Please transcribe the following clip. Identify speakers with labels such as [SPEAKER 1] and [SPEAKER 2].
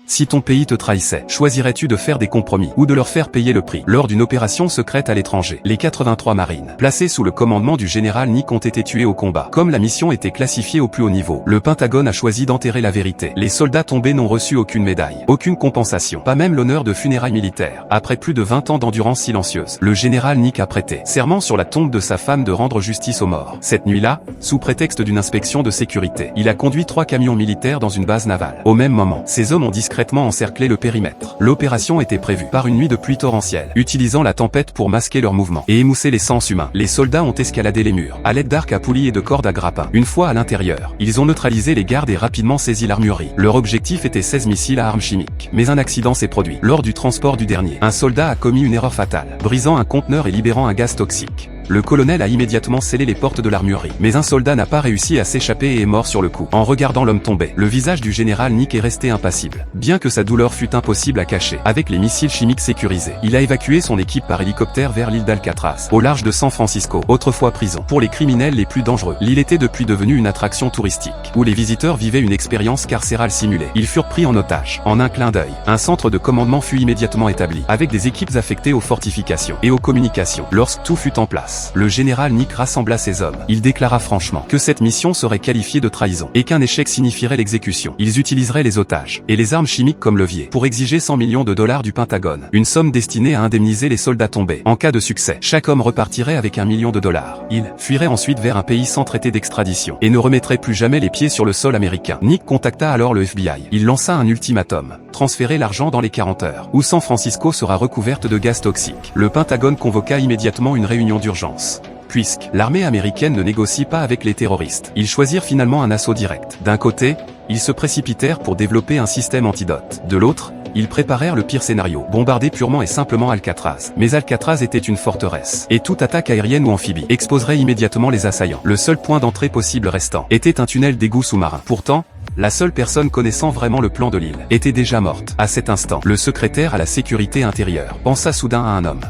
[SPEAKER 1] Si ton pays te trahissait, choisirais-tu de faire des compromis ou de leur faire payer le prix? Lors d'une opération secrète à l'étranger, les 83 marines, placés sous le commandement du général Nick, ont été tués au combat. Comme la mission était classifiée au plus haut niveau, le Pentagone a choisi d'enterrer la vérité. Les soldats tombés n'ont reçu aucune médaille, aucune compensation, pas même l'honneur de funérailles militaires. Après plus de 20 ans d'endurance silencieuse, le général Nick a prêté serment sur la tombe de sa femme de rendre justice aux morts. Cette nuit-là, sous prétexte d'une inspection de sécurité, il a conduit 3 camions militaires dans une base navale. Au même moment, ces hommes ont discrètement encerclé le périmètre. L'opération était prévue par une nuit de pluie torrentielle, utilisant la tempête pour masquer leurs mouvements et émousser les sens humains. Les soldats ont escaladé les murs, à l'aide d'arcs à poulies et de cordes à grappins. Une fois à l'intérieur, ils ont neutralisé les gardes et rapidement saisi l'armurerie. Leur objectif était 16 missiles à armes chimiques. Mais un accident s'est produit. Lors du transport du dernier, un soldat a commis une erreur fatale, brisant un conteneur et libérant un gaz toxique. Le colonel a immédiatement scellé les portes de l'armurerie, mais un soldat n'a pas réussi à s'échapper et est mort sur le coup. En regardant l'homme tomber, le visage du général Nick est resté impassible, bien que sa douleur fût impossible à cacher. Avec les missiles chimiques sécurisés, il a évacué son équipe par hélicoptère vers l'île d'Alcatraz, au large de San Francisco, autrefois prison pour les criminels les plus dangereux. L'île était depuis devenue une attraction touristique, où les visiteurs vivaient une expérience carcérale simulée. Ils furent pris en otage. En un clin d'œil, un centre de commandement fut immédiatement établi, avec des équipes affectées aux fortifications et aux communications. Lorsque tout fut en place, le général Nick rassembla ses hommes. Il déclara franchement que cette mission serait qualifiée de trahison et qu'un échec signifierait l'exécution. Ils utiliseraient les otages et les armes chimiques comme levier pour exiger 100 millions de dollars du Pentagone, une somme destinée à indemniser les soldats tombés. En cas de succès, chaque homme repartirait avec $1 million. Il fuirait ensuite vers un pays sans traité d'extradition et ne remettrait plus jamais les pieds sur le sol américain. Nick contacta alors le FBI. Il lança un ultimatum: transférer l'argent dans les 40 heures, ou San Francisco sera recouverte de gaz toxique. Le Pentagone convoqua immédiatement une réunion d'urgence. Puisque l'armée américaine ne négocie pas avec les terroristes, ils choisirent finalement un assaut direct. D'un côté, ils se précipitèrent pour développer un système antidote. De l'autre, ils préparèrent le pire scénario, bombarder purement et simplement Alcatraz. Mais Alcatraz était une forteresse, et toute attaque aérienne ou amphibie exposerait immédiatement les assaillants. Le seul point d'entrée possible restant était un tunnel d'égout sous-marin. Pourtant, la seule personne connaissant vraiment le plan de l'île était déjà morte. À cet instant, le secrétaire à la sécurité intérieure pensa soudain à un homme.